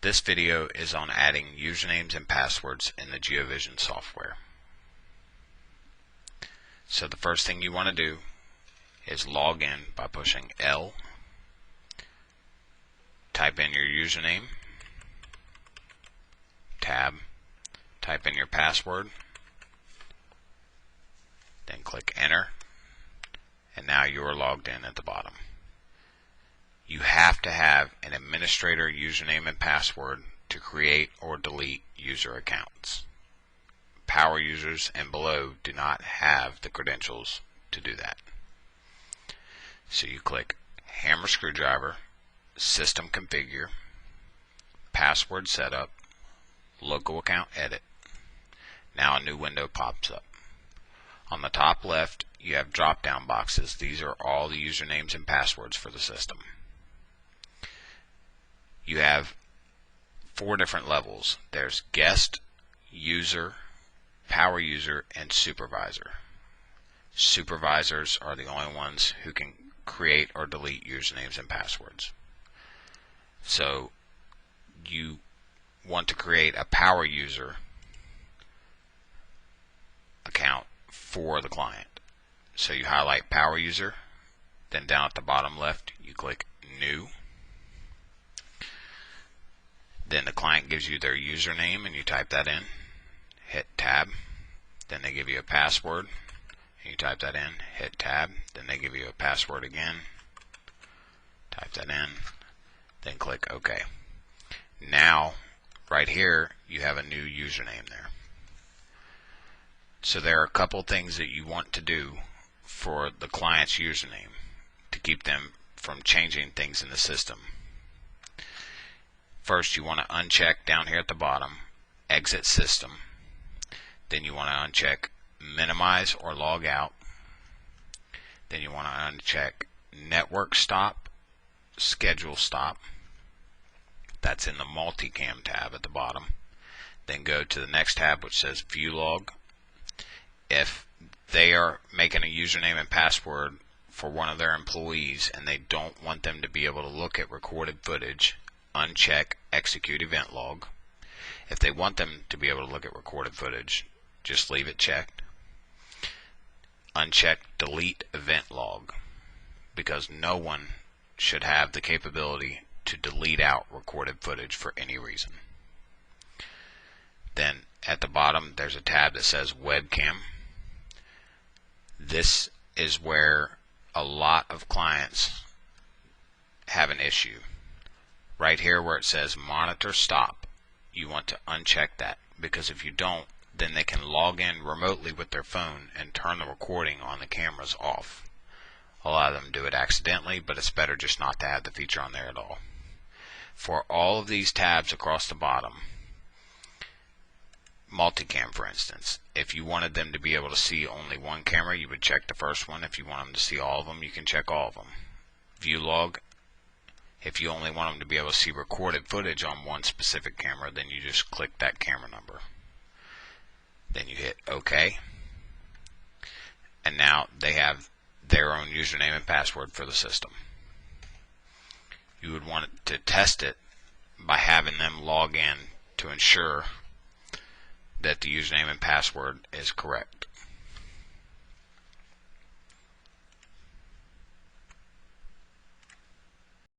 This video is on adding usernames and passwords in the geovision software. So the first thing you want to do is log in by pushing L, type in your username, tab, type in your password, then click enter, and now you are logged in at the bottom. You have to have an administrator username and password to create or delete user accounts. Power users and below do not have the credentials to do that. So you click hammer screwdriver, system configure, password setup, local account edit. Now a new window pops up. On the top left you have drop down boxes. These are all the usernames and passwords for the system. You have 4 different levels. There's guest, user, power user, and supervisor. Supervisors are the only ones who can create or delete usernames and passwords. So you want to create a power user account for the client. So you highlight power user, then down at the bottom left you click new. Then the client gives you their username and you type that in, hit tab, then they give you a password and you type that in, hit tab, then they give you a password again, type that in, then click OK. Now right here you have a new username there. So there are a couple things that you want to do for the client's username to keep them from changing things in the system. First, you want to uncheck down here at the bottom, exit system. Then you want to uncheck minimize or log out. Then you want to uncheck network stop, schedule stop. That's in the multicam tab at the bottom. Then go to the next tab which says view log. If they are making a username and password for one of their employees and they don't want them to be able to look at recorded footage, uncheck execute event log. If they want them to be able to look at recorded footage, just leave it checked. Uncheck delete event log, because no one should have the capability to delete out recorded footage for any reason. Then at the bottom there's a tab that says webcam. This is where a lot of clients have an issue. Right here where it says monitor stop, you want to uncheck that, because if you don't, then they can log in remotely with their phone and turn the recording on the cameras off. A lot of them do it accidentally, but it's better just not to have the feature on there at all. For all of these tabs across the bottom, multicam for instance, if you wanted them to be able to see only one camera, you would check the first one. If you want them to see all of them, you can check all of them. View log, if you only want them to be able to see recorded footage on one specific camera, then you just click that camera number. Then you hit OK. And now they have their own username and password for the system. You would want to test it by having them log in to ensure that the username and password is correct.